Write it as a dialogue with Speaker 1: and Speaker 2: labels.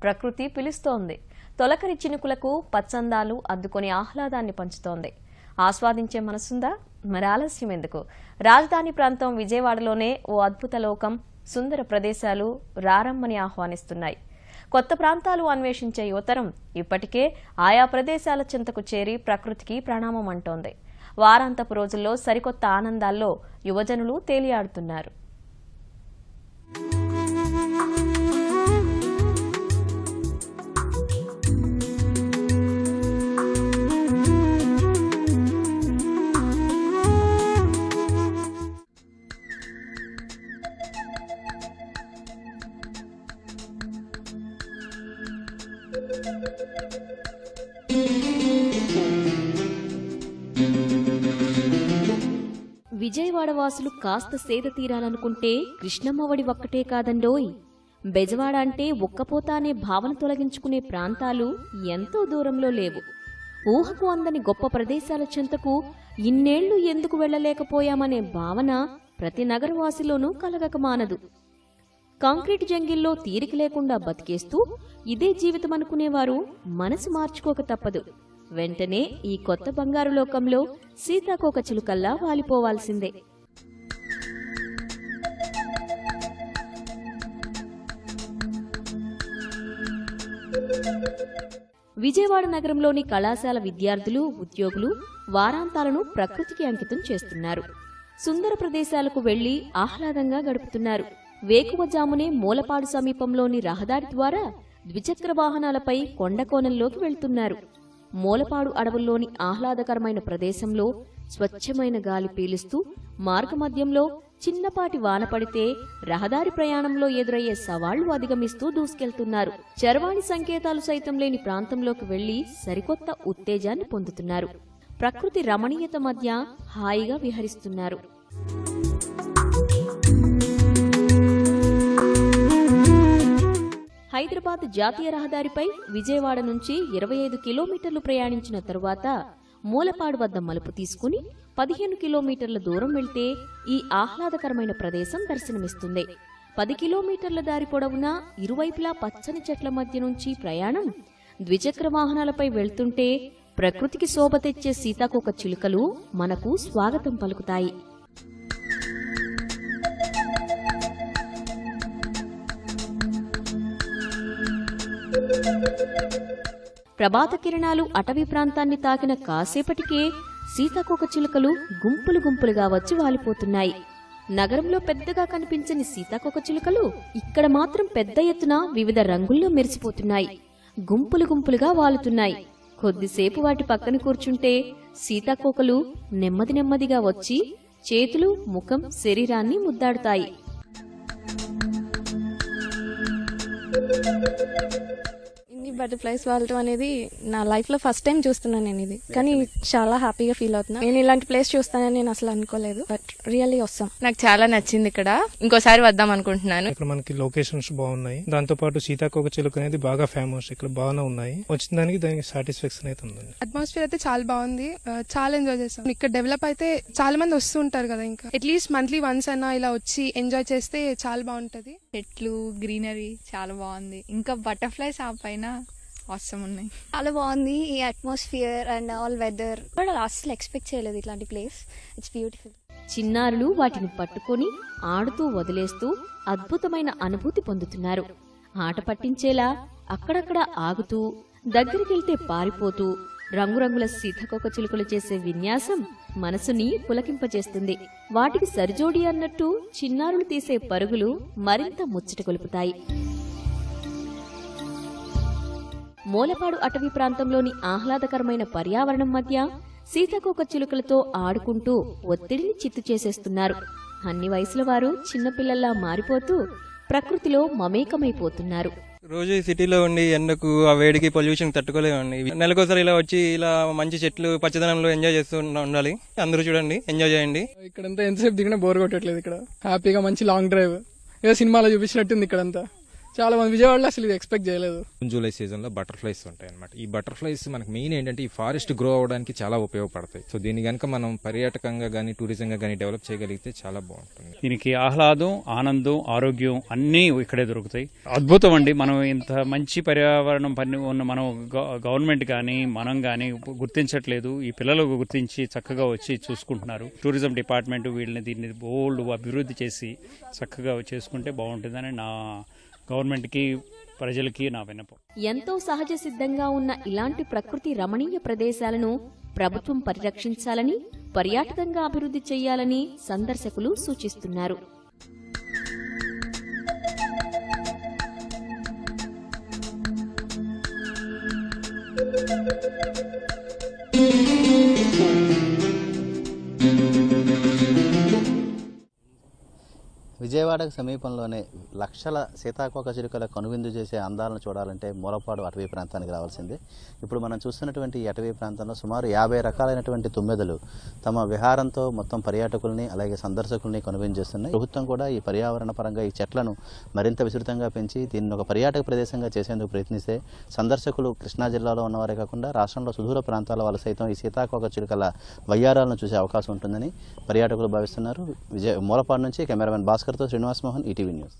Speaker 1: ప్రకృతి పిలుస్తోంది. తొలకరి చినుకులకు పచ్చందాలు అద్దుకొని ఆహ్లాదాన్ని పంచుతోంది. ఆస్వాదించే మనసుందా? మరి ఆలస్యం ఎందుకు? రాజధాని ప్రాంతం విజయవాడలోనే ఓ అద్భుత లోకం, సుందర ప్రదేశాలు రారమ్మని ఆహ్వానిస్తున్నాయి. కొత్త ప్రాంతాలు అన్వేషించే యువతరం ఇప్పటికే ఆయా ప్రదేశాల చెంతకు చేరి ప్రకృతికి ప్రణామం అంటోంది. వారాంతపు రోజుల్లో సరికొత్త ఆనందాల్లో యువజనులు తేలియాడుతున్నారు. విజయవాడ వాసులు కాస్త సేద తీరాలనుకుంటే కృష్ణమ్మవడి ఒక్కటే కాదండోయ్. బెజవాడ అంటే ఒక్కపోత అనే భావన తొలగించుకునే ప్రాంతాలు ఎంతో దూరంలో లేవు. ఊహకు అందని గొప్ప ప్రదేశాల చెంతకు ఇన్నేళ్లు ఎందుకు వెళ్లలేకపోయామనే భావన ప్రతి నగరవాసిలోనూ కలగక మానదు. కాంక్రీట్ జంగిల్లో తీరిక లేకుండా బతికేస్తూ ఇదే జీవితం అనుకునేవారు మనసు మార్చుకోక తప్పదు. వెంటనే ఈ కొత్త బంగారు లోకంలో సీతాకోక చిలుకల్లా వాలిపోవాల్సిందే. విజయవాడ నగరంలోని కళాశాల విద్యార్థులు, ఉద్యోగులు వారాంతాలను ప్రకృతికి అంకితం చేస్తున్నారు. సుందర ప్రదేశాలకు వెళ్లి ఆహ్లాదంగా గడుపుతున్నారు. వేకువజామునే మూలపాడు సమీపంలోని రహదారి ద్వారా ద్విచక్ర వాహనాలపై కొండకోణంలోకి వెళ్తున్నారు. మూలపాడు అడవుల్లోని ఆహ్లాదకరమైన ప్రదేశంలో స్వచ్ఛమైన గాలి పీలుస్తూ మార్గమధ్యంలో చిన్నపాటి వాన పడితే రహదారి ప్రయాణంలో ఎదురయ్యే సవాళ్లు అధిగమిస్తూ దూసుకెళ్తున్నారు. చరవాణి సంకేతాలు సైతం లేని ప్రాంతంలోకి వెళ్లి సరికొత్త ఉత్తేజాన్ని పొందుతున్నారు. ప్రకృతి రమణీయత మధ్య హాయిగా విహరిస్తున్నారు. హైదరాబాద్ జాతీయ రహదారిపై విజయవాడ నుంచి 25 కిలోమీటర్లు ప్రయాణించిన తరువాత మూలపాడు వద్ద మలుపు తీసుకుని 15 కిలోమీటర్ల దూరం వెళ్తే ఈ ఆహ్లాదకరమైన ప్రదేశం దర్శనమిస్తుంది. 10 కిలోమీటర్ల దారి పొడవునా ఇరువైపులా పచ్చని చెట్ల మధ్య నుంచి ప్రయాణం. ద్విచక్ర వాహనాలపై వెళ్తుంటే ప్రకృతికి శోభ తెచ్చే సీతాకోక చిలుకలు మనకు స్వాగతం పలుకుతాయి. ప్రభాత కిరణాలు అటవీ ప్రాంతాన్ని తాకిన కాసేపటికే సీతాకోక చిలుకలు గుంపులు గుంపులుగా వచ్చి వాలిపోతున్నాయి. నగరంలో పెద్దగా కనిపించని సీతాకోక చిలుకలు ఇక్కడ మాత్రం పెద్ద ఎత్తున వివిధ రంగుల్లో మెరిసిపోతున్నాయి. గుంపులు గుంపులుగా వాలుతున్నాయి. కొద్దిసేపు వాటి పక్కన కూర్చుంటే సీతాకోకలు నెమ్మది నెమ్మదిగా వచ్చి చేతులు, ముఖం, శరీరాన్ని ముద్దాడుతాయి.
Speaker 2: బటర్ఫ్లైస్ వాడటం అనేది నా లైఫ్ లో ఫస్ట్ టైం చూస్తున్నాను నేను ఇది. కానీ చాలా హ్యాపీగా ఫీల్ అవుతున్నా. నేను ఇలాంటి ప్లేస్ చూస్తానని నేను అసలు అనుకోలేదు. బట్ రియల్లీ వస్తాం.
Speaker 3: నాకు చాలా నచ్చింది. ఇక్కడ ఇంకోసారి వద్దాం అనుకుంటున్నాను.
Speaker 4: ఇక్కడ మనకి లొకేషన్స్ బాగున్నాయి. దాంతో పాటు సీతాకోక చిలుక అనేది బాగా ఫేమస్. ఇక్కడ బాగానే ఉన్నాయి. వచ్చిన దానికి సాటిస్ఫాక్షన్ అయితే ఉంది.
Speaker 5: అట్మాస్ఫియర్ అయితే చాలా బాగుంది. చాలా ఎంజాయ్ చేస్తాం. ఇక్కడ డెవలప్ అయితే చాలా మంది వస్తుంటారు కదా. ఇంకా అట్లీస్ట్ మంత్లీ వన్స్ అన్నా ఇలా వచ్చి ఎంజాయ్ చేస్తే చాలా బాగుంటది.
Speaker 6: చెట్లు, గ్రీనరీ చాలా బాగుంది. ఇంకా బటర్ఫ్లైస్ ఆ పైన అవసరం ఉన్నాయి.
Speaker 7: చాలా బాగుంది ఈ అట్మాస్ఫియర్ అండ్ ఆల్ వెదర్. అసలు ఎక్స్పెక్ట్ చేయలేదు ఇట్లాంటి ప్లేస్. It's beautiful.
Speaker 1: చిన్నారులు వాటిని పట్టుకొని ఆడుతూ వదిలేస్తూ అద్భుతమైన అనుభూతి పొందుతున్నారు. ఆట పట్టించేలా అక్కడక్కడ ఆగుతూ, దగ్గరికెళ్తే పారిపోతూ రంగురంగుల సీతాకోక చిలుకలు చేసే విన్యాసం మనసుని పులకింపజేస్తుంది. వాటికి సరిజోడి అన్నట్టు చిన్నారులు తీసే పరుగులు మరింత ముచ్చట కొలుపుతాయి. మూలపాడు అటవీ ప్రాంతంలోని ఆహ్లాదకరమైన పర్యావరణం మధ్య సీతాకోక చిలుకలతో ఆడుకుంటూ ఒత్తిడిని చిత్తు చేసేస్తున్నారు. అన్ని వయసుల వారు చిన్నపిల్లల్లా మారిపోతూ ప్రకృతిలో మమేకమైపోతున్నారు.
Speaker 8: రోజు సిటీలో ఉండి ఎండకు ఆ వేడికి పొల్యూషన్ తట్టుకోలేమండి. నెలకోసారి ఇలా వచ్చి ఇలా మంచి చెట్లు పచ్చదనంలో ఎంజాయ్ చేస్తూ ఉండాలి. అందరూ చూడండి, ఎంజాయ్ చేయండి.
Speaker 9: ఇక్కడంతా ఎంతసేపు దిగినా బోర్ కొట్టట్లేదు. ఇక్కడ హ్యాపీగా మంచి లాంగ్ డ్రైవ్ ఏదో సినిమాలో చూపించినట్టుంది. ఇక్కడంతా చాలా మంది విజయవాడలో అసలు ఇది ఎక్స్పెక్ట్ చేయలేదు.
Speaker 10: జూలై సీజన్ లో బటర్ఫ్లైస్ ఉంటాయి అనమాట. ఈ బటర్ఫ్లైస్ మనకి మెయిన్ ఏంటంటే ఈ ఫారెస్ట్ గ్రో అవడానికి చాలా ఉపయోగపడతాయి. సో దీన్ని కనుక మనం పర్యాటకంగా కానీ టూరిజంగా కానీ డెవలప్ చేయగలిగితే చాలా బాగుంటుంది.
Speaker 11: దీనికి ఆహ్లాదం, ఆనందం, ఆరోగ్యం అన్నీ ఇక్కడే దొరుకుతాయి. అద్భుతం అండి. మనం ఇంత మంచి పర్యావరణం పని ఉన్న మనం గవర్నమెంట్ కానీ మనం కానీ గుర్తించట్లేదు. ఈ పిల్లలు గుర్తించి చక్కగా వచ్చి చూసుకుంటున్నారు. టూరిజం డిపార్ట్మెంట్ వీళ్ళని దీన్ని బోల్డ్ అభివృద్ధి చేసి చక్కగా చేసుకుంటే బాగుంటుందని నా గవర్నమెంట్కి, ప్రజలకి నా విన్నపం.
Speaker 1: ఎంతో సహజ సిద్ధంగా ఉన్న ఇలాంటి ప్రకృతి రమణీయ ప్రదేశాలను ప్రభుత్వం పరిరక్షించాలని, పర్యాటకంగా అభివృద్ధి చేయాలని సందర్శకులు సూచిస్తున్నారు.
Speaker 12: విజయవాడకు సమీపంలోనే లక్షల సీతాకోకచిలుకల కనువిందు చేసే అందాలను చూడాలంటే మూలపాడు అటవీ ప్రాంతానికి రావాల్సిందే. ఇప్పుడు మనం చూస్తున్నటువంటి ఈ అటవీ ప్రాంతంలో సుమారు 50 రకాలైనటువంటి తుమ్మెదలు తమ విహారంతో మొత్తం పర్యాటకుల్ని అలాగే సందర్శకుల్ని కనువిందు చేస్తున్నాయి. ప్రభుత్వం కూడా ఈ పర్యావరణ పరంగా ఈ చెట్లను మరింత విస్తృతంగా పెంచి దీన్ని ఒక పర్యాటక ప్రదేశంగా చేసేందుకు ప్రయత్నిస్తే సందర్శకులు కృష్ణా జిల్లాలో ఉన్నవారే కాకుండా రాష్ట్రంలో సుదూర ప్రాంతాల వాళ్ళు సైతం ఈ సీతాకోకచిలుకల వయ్యారాలను చూసే అవకాశం ఉంటుందని పర్యాటకులు భావిస్తున్నారు. మూలపాడు నుంచి కెమెరామెన్ భాస్కర్తో శ్రీనివాస్ మోహన్, ఈటీవీ న్యూస్.